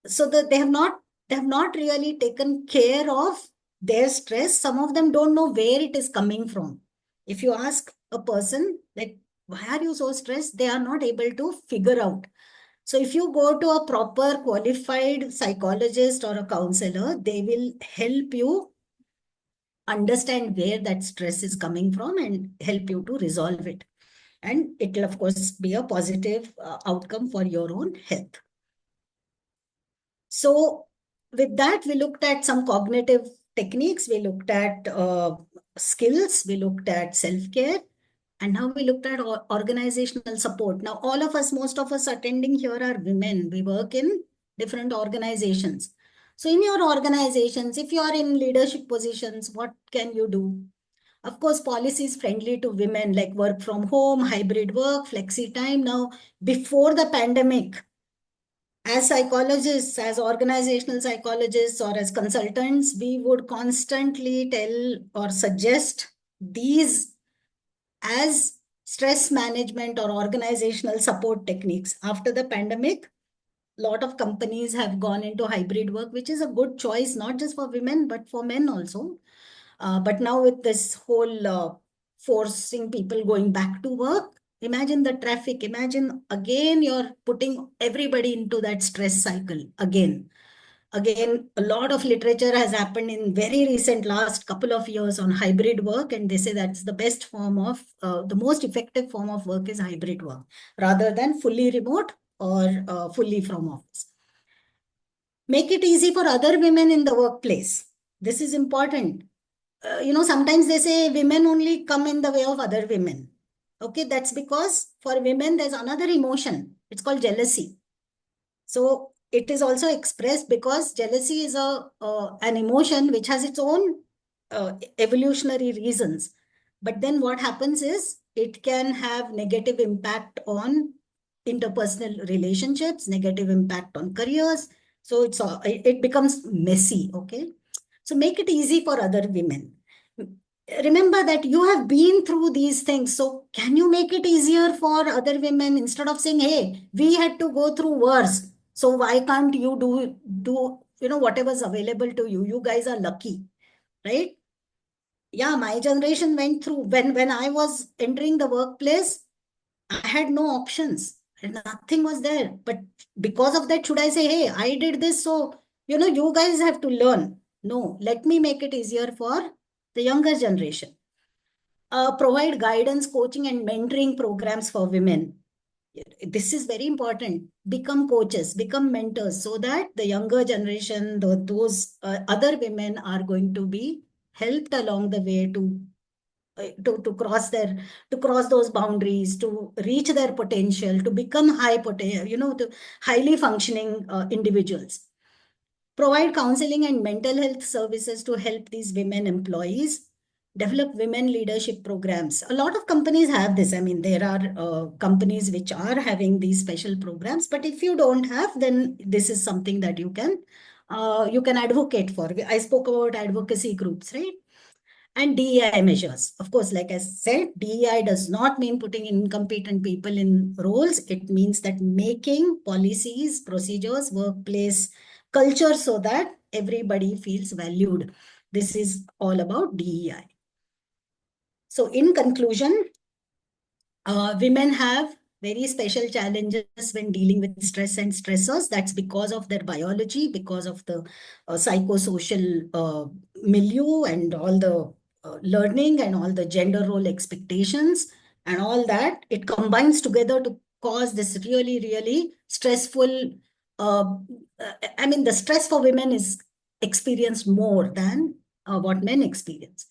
Speaker 1: so that they have not really taken care of their stress. Some of them don't know where it is coming from. If you ask a person, like, why are you so stressed, they are not able to figure out. So if you go to a proper qualified psychologist or a counselor, they will help you understand where that stress is coming from and help you to resolve it, and it will of course be a positive outcome for your own health. So with that, we looked at some cognitive techniques. We looked at skills, we looked at self-care, and now we looked at organizational support. Now, all of us, most of us attending here are women. We work in different organizations. So, in your organizations, if you are in leadership positions, what can you do? Of course, policies friendly to women like work from home, hybrid work, flexi time. Now, before the pandemic, as psychologists, as organizational psychologists, or as consultants, we would constantly tell or suggest these as stress management or organizational support techniques. After the pandemic, a lot of companies have gone into hybrid work, which is a good choice, not just for women, but for men also. But now with this whole forcing people going back to work, imagine the traffic. Imagine again, you're putting everybody into that stress cycle again. Again, a lot of literature has happened in very recent last couple of years on hybrid work, and they say that's the best form of, the most effective form of work is hybrid work, rather than fully remote or fully from office. Make it easy for other women in the workplace. This is important. Sometimes they say women only come in the way of other women. Okay, that's because for women, there's another emotion. It's called jealousy. So it is also expressed because jealousy is an emotion which has its own evolutionary reasons. But then what happens is it can have negative impact on interpersonal relationships, negative impact on careers. So it becomes messy. Okay, so make it easy for other women. Remember that you have been through these things. So can you make it easier for other women instead of saying, hey, we had to go through worse. So why can't you do whatever's available to you? You guys are lucky, right? Yeah, my generation went through when I was entering the workplace, I had no options and nothing was there. But because of that, should I say, hey, I did this, so you guys have to learn? No, let me make it easier for the younger generation. Provide guidance, coaching, and mentoring programs for women. This is very important. Become coaches, become mentors, so that the younger generation, those other women are going to be helped along the way to cross those boundaries, to reach their potential, to become high potential, to highly functioning individuals. Provide counseling and mental health services to help these women employees. Develop women leadership programs. A lot of companies have this. I mean, there are companies which are having these special programs, but if you don't have, then this is something that you can advocate for. I spoke about advocacy groups, right? And DEI measures. Of course, like I said, DEI does not mean putting incompetent people in roles. It means that making policies, procedures, workplace culture so that everybody feels valued. This is all about DEI. So in conclusion, women have very special challenges when dealing with stress and stressors. That's because of their biology, because of the psychosocial milieu and all the learning and all the gender role expectations and all that. It combines together to cause this really, really stressful. Uh, I mean, the stress for women is experienced more than what men experience.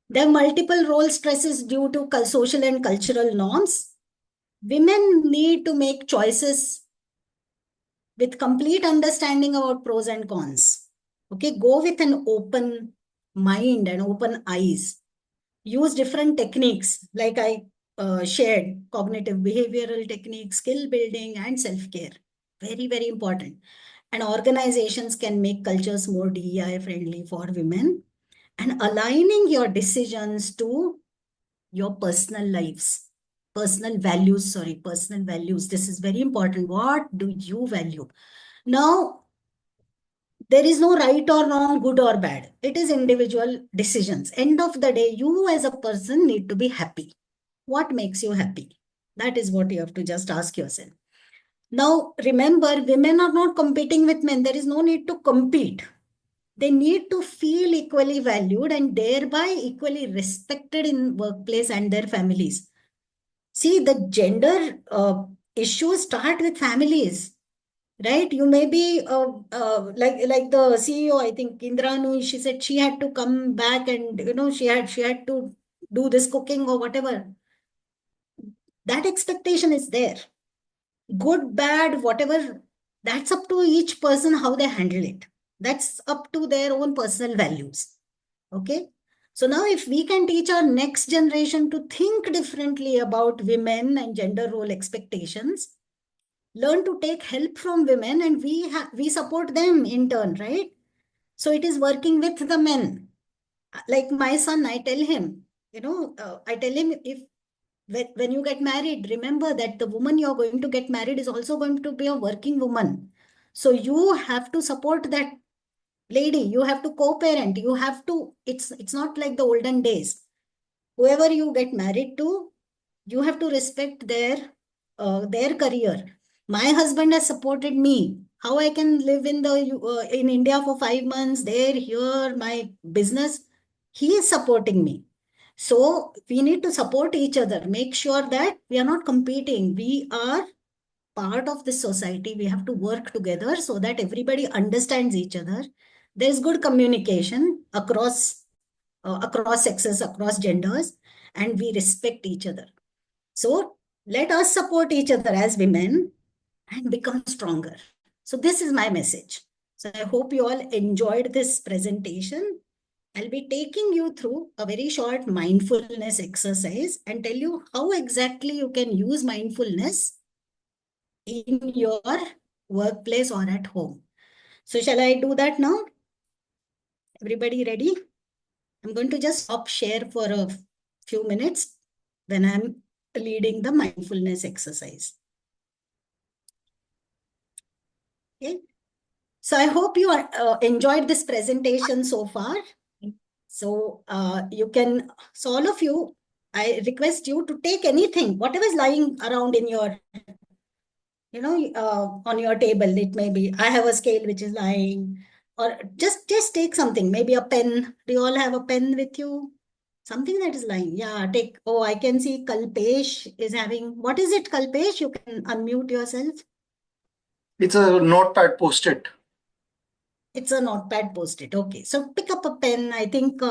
Speaker 1: There are multiple role stresses due to social and cultural norms. Women need to make choices with complete understanding about pros and cons. Okay, go with an open mind and open eyes. Use different techniques like I shared, cognitive behavioral techniques, skill building, and self care. Very, very important. And organizations can make cultures more DEI friendly for women, and aligning your decisions to your personal lives, personal values. This is very important. What do you value? Now, there is no right or wrong, good or bad. It is individual decisions. End of the day, you as a person need to be happy. What makes you happy? That is what you have to just ask yourself. Now, remember, women are not competing with men. There is no need to compete. They need to feel equally valued and thereby equally respected in workplace and their families. See, the gender issues start with families. right? You may be like the CEO, I think Indra Nui, she said she had to come back and she had to do this cooking or whatever. That expectation is there. Good, bad, whatever, that's up to each person how they handle it. That's up to their own personal values. Okay. So now if we can teach our next generation to think differently about women and gender role expectations, learn to take help from women, and we support them in turn, right? So it is working with the men. Like my son, I tell him, I tell him, if when you get married, remember that the woman you're going to get married is also going to be a working woman. So you have to support that lady. You have to co-parent. You have to. It's not like the olden days. Whoever you get married to, you have to respect their career. My husband has supported me. How I can live in India for 5 months, there, here, my business. He is supporting me. So we need to support each other. Make sure that we are not competing. We are part of this society. We have to work together so that everybody understands each other. There's good communication across sexes, across genders, and we respect each other. So let us support each other as women and become stronger. So this is my message. So I hope you all enjoyed this presentation. I'll be taking you through a very short mindfulness exercise and tell you how exactly you can use mindfulness in your workplace or at home. So shall I do that now? Everybody ready? I'm going to just stop share for a few minutes when I'm leading the mindfulness exercise. Okay. So I hope you enjoyed this presentation so far. So all of you, I request you to take anything, whatever is lying around in your, on your table. It may be, I have a scale which is lying, or just take something, maybe a pen. Do you all have a pen with you? Something that is lying. Yeah, take. Oh, I can see Kalpesh is having. What is it, Kalpesh? You can unmute yourself.
Speaker 3: It's a notepad post-it.
Speaker 1: It's a notepad post-it. Okay. So pick up a pen. I think,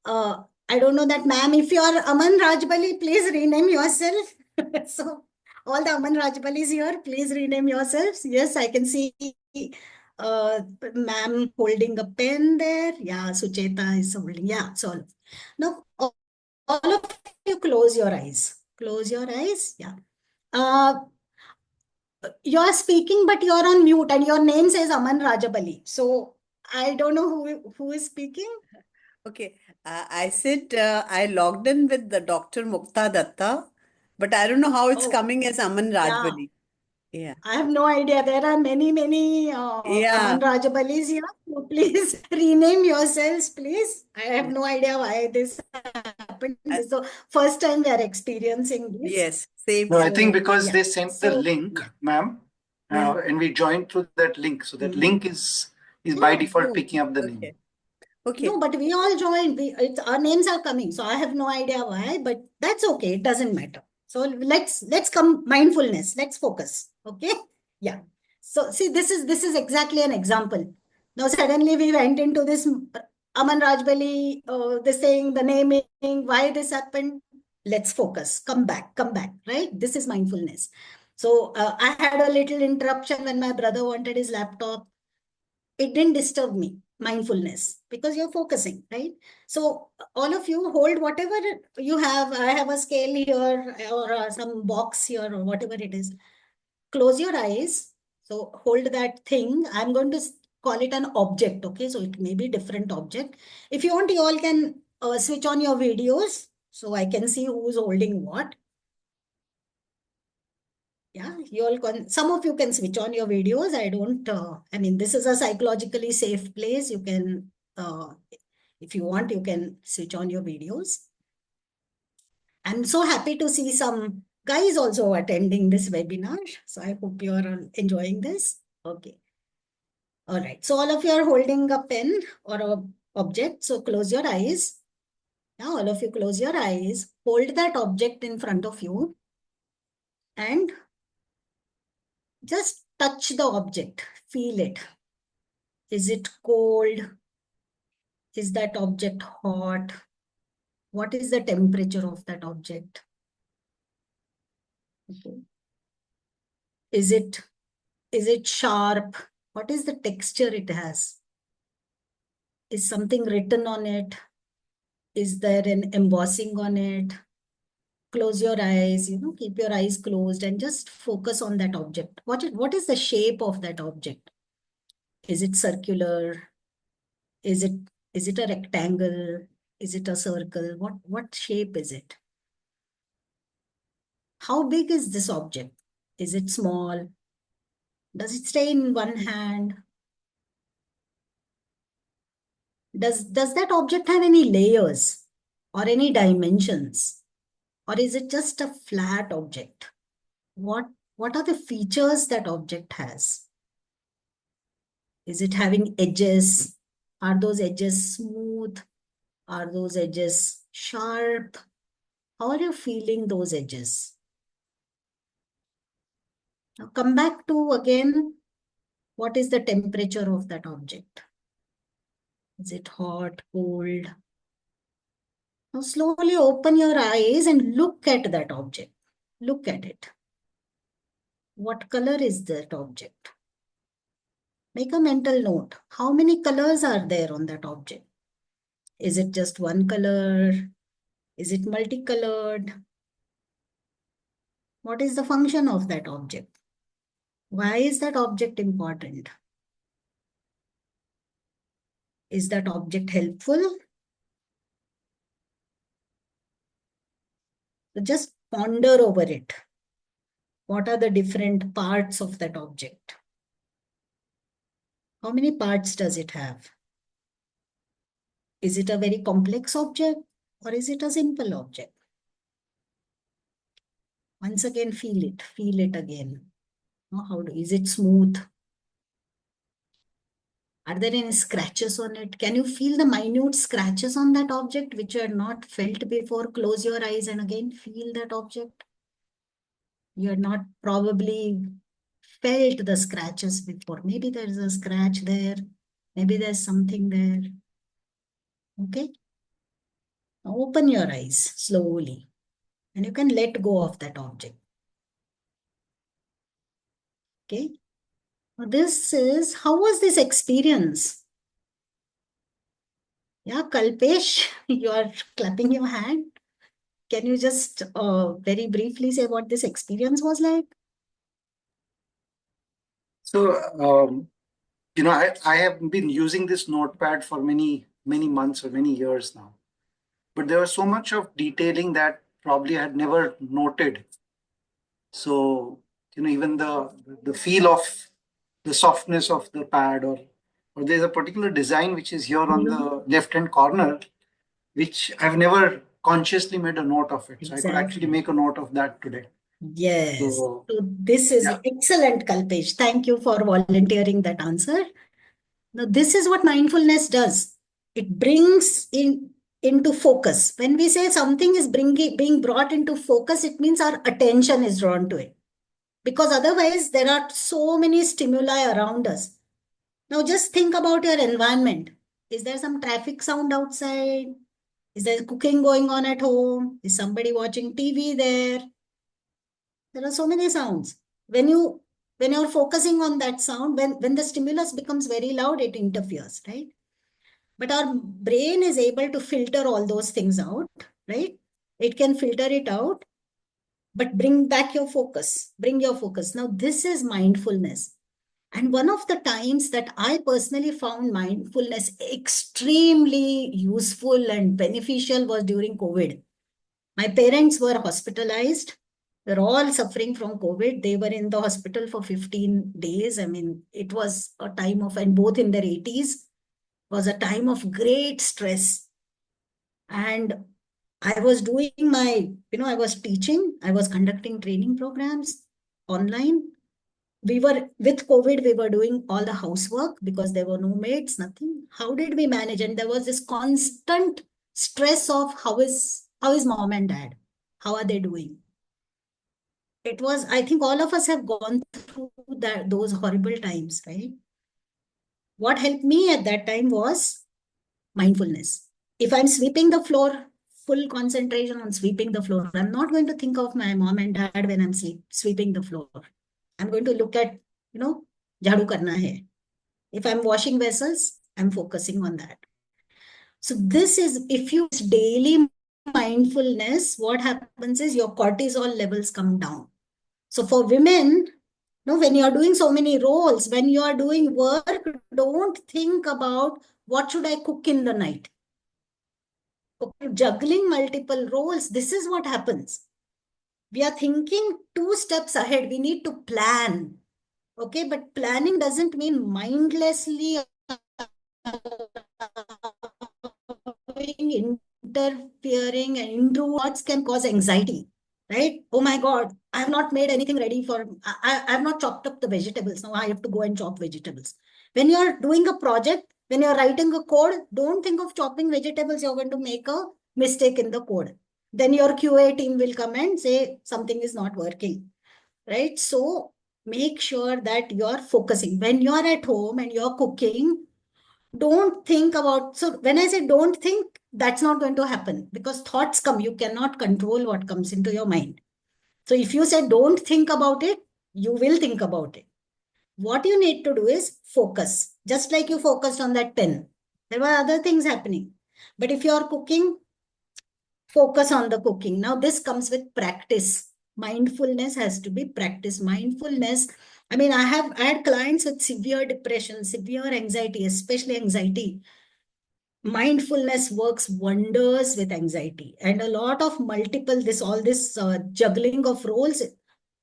Speaker 1: I don't know that, ma'am. If you are Aman Rajbali, please rename yourself. So all the Aman Rajbalis here, please rename yourselves. Yes, I can see ma'am holding a pen there. Yeah, Sucheta is holding. Yeah, so now all of you close your eyes. Close your eyes. Yeah. Uh, you're speaking, but you're on mute, and your name says Aman Rajabali. So I don't know who is speaking.
Speaker 4: Okay, I said I logged in with the Dr. Mukta Datta, but I don't know how it's
Speaker 1: Oh,
Speaker 4: coming as Aman
Speaker 1: yeah.
Speaker 4: Rajbali. Yeah.
Speaker 1: I have no idea. There are many
Speaker 4: Yeah.
Speaker 1: Aman Rajabalis here. So please rename yourselves, please. I have
Speaker 4: Yeah.
Speaker 1: no idea why this happened.
Speaker 4: Uh,
Speaker 1: This is the first time we are experiencing this.
Speaker 4: yes, same,
Speaker 3: No, I
Speaker 4: same.
Speaker 3: think
Speaker 1: So
Speaker 3: because
Speaker 1: yeah.
Speaker 3: they sent the
Speaker 1: So
Speaker 3: link, ma'am,
Speaker 4: Yeah.
Speaker 3: and we joined through that link. So that
Speaker 4: Mm.
Speaker 3: link is by
Speaker 1: yeah.
Speaker 3: default picking up the name.
Speaker 4: Okay. Okay.
Speaker 1: No, but we all joined. Our names are coming, so I have no idea why, but that's okay. It doesn't matter. So let's come mindfulness. Let's focus. Okay. Yeah. So see, this is exactly an example. Now suddenly we went into this Aman Rajbali, this thing, the naming, why this happened. Let's focus. Come back. Come back. Right. This is mindfulness. So I had a little interruption when my brother wanted his laptop. It didn't disturb me. Mindfulness, because you're focusing, right? So all of you hold whatever you have. I have a scale here, or some box here, or whatever it is. Close your eyes. So hold that thing. I'm going to call it an object. Okay, so it may be different object. If you want, you all can switch on your videos so I can see who's holding what. Yeah, you all can, some of you can switch on your videos. I don't, I mean, this is a psychologically safe place. You can, if you want, you can switch on your videos. I'm so happy to see some guys also attending this webinar. So I hope you are all enjoying this. Okay. All right. So all of you are holding a pen or a object. So close your eyes. Now all of you close your eyes. Hold that object in front of you and just touch the object, feel it. Is it cold? Is that object hot? What is the temperature of that object? Okay. Is it sharp? What is the texture it has? Is something written on it? Is there an embossing on it? Close your eyes, keep your eyes closed and just focus on that object. What is the shape of that object? Is it circular? Is it a rectangle? Is it a circle? What shape is it? How big is this object? Is it small? Does it stay in one hand? Does that object have any layers or any dimensions? Or is it just a flat object? What are the features that object has? Is it having edges? Are those edges smooth? Are those edges sharp? How are you feeling those edges? Now come back to again, what is the temperature of that object? Is it hot, cold? Now slowly open your eyes and look at that object. Look at it. What color is that object? Make a mental note. How many colors are there on that object? Is it just one color? Is it multicolored? What is the function of that object? Why is that object important? Is that object helpful? So just ponder over it. What are the different parts of that object? How many parts does it have? Is it a very complex object or is it a simple object? Once again, feel it again. Is it smooth? Are there any scratches on it? Can you feel the minute scratches on that object which you had not felt before? Close your eyes and again feel that object. You had not probably felt the scratches before. Maybe there's a scratch there. Maybe there's something there. Okay? Now open your eyes slowly and you can let go of that object. Okay? Now how was this experience? Yeah, Kalpesh, you are clapping your hand. Can you just very briefly say what this experience was like?
Speaker 3: So, I have been using this notepad for many, many months or many years now. But there was so much of detailing that probably I had never noted. So, even the feel of the softness of the pad, or there's a particular design which is here on the left-hand corner, which I've never consciously made a note of it. So I could actually make a note of that today.
Speaker 1: Yes.
Speaker 3: So
Speaker 1: this is
Speaker 3: yeah.
Speaker 1: excellent, Kalpesh. Thank you for volunteering that answer. Now, this is what mindfulness does. It brings into focus. When we say something is being brought into focus, it means our attention is drawn to it. Because otherwise, there are so many stimuli around us. Now, just think about your environment. Is there some traffic sound outside? Is there cooking going on at home? Is somebody watching TV there? There are so many sounds. When you're focusing on that sound, when the stimulus becomes very loud, it interferes, right? But our brain is able to filter all those things out, right? It can filter it out, but bring back your focus. Bring your focus. Now, this is mindfulness. And one of the times that I personally found mindfulness extremely useful and beneficial was during COVID. My parents were hospitalized. They're all suffering from COVID. They were in the hospital for 15 days. I mean, it was a time of, and both in their 80s, was a time of great stress. And I was doing I was teaching, I was conducting training programs online. With COVID, we were doing all the housework because there were no maids, nothing. How did we manage? And there was this constant stress of how is mom and dad? How are they doing? it was, I think all of us have gone through those horrible times, right? What helped me at that time was mindfulness. If I'm sweeping the floor, full concentration on sweeping the floor. I'm not going to think of my mom and dad when I'm sweeping the floor. I'm going to look at, jhadu karna hai. If I'm washing vessels, I'm focusing on that. So this is, if you daily mindfulness, what happens is your cortisol levels come down. So for women, when you are doing so many roles, when you are doing work, don't think about what should I cook in the night. Okay, juggling multiple roles, this is what happens. We are thinking 2 steps ahead. We need to plan. Okay, but planning doesn't mean mindlessly interfering, and introverts can cause anxiety, right? Oh my God, I have not made anything ready for, I have not chopped up the vegetables. Now I have to go and chop vegetables. When you're doing a project, when you're writing a code, don't think of chopping vegetables. You're going to make a mistake in the code. Then your QA team will come and say something is not working, right? So make sure that you're focusing. When you're at home and you're cooking, don't think about, so when I say don't think, that's not going to happen because thoughts come. You cannot control what comes into your mind. So if you say don't think about it, you will think about it. What you need to do is focus, just like you focused on that pen. There were other things happening. But if you're cooking, focus on the cooking. Now this comes with practice. Mindfulness has to be practiced. Mindfulness, I mean, I had clients with severe depression, severe anxiety, especially anxiety. Mindfulness works wonders with anxiety, and a lot of multiple, all this juggling of roles,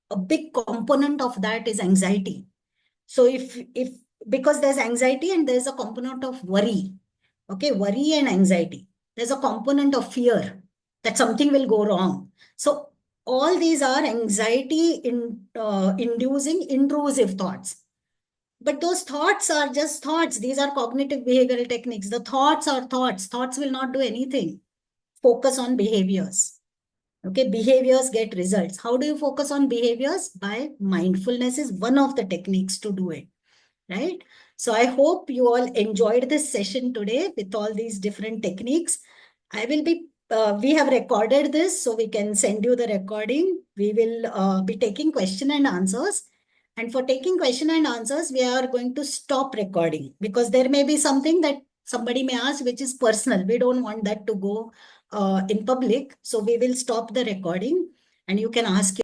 Speaker 1: a big component of that is anxiety. So if because there's anxiety and there's a component of worry. Okay, worry and anxiety, there's a component of fear that something will go wrong. So all these are anxiety inducing intrusive thoughts. But those thoughts are just thoughts. These are cognitive behavioral techniques. The thoughts are thoughts. Thoughts will not do anything. Focus on behaviors. Okay, behaviors get results. How do you focus on behaviors? By mindfulness is one of the techniques to do it, right? So I hope you all enjoyed this session today with all these different techniques. We have recorded this, so we can send you the recording. We will be taking question and answers. And for taking question and answers, we are going to stop recording because there may be something that somebody may ask which is personal. We don't want that to go in public. So we will stop the recording and you can ask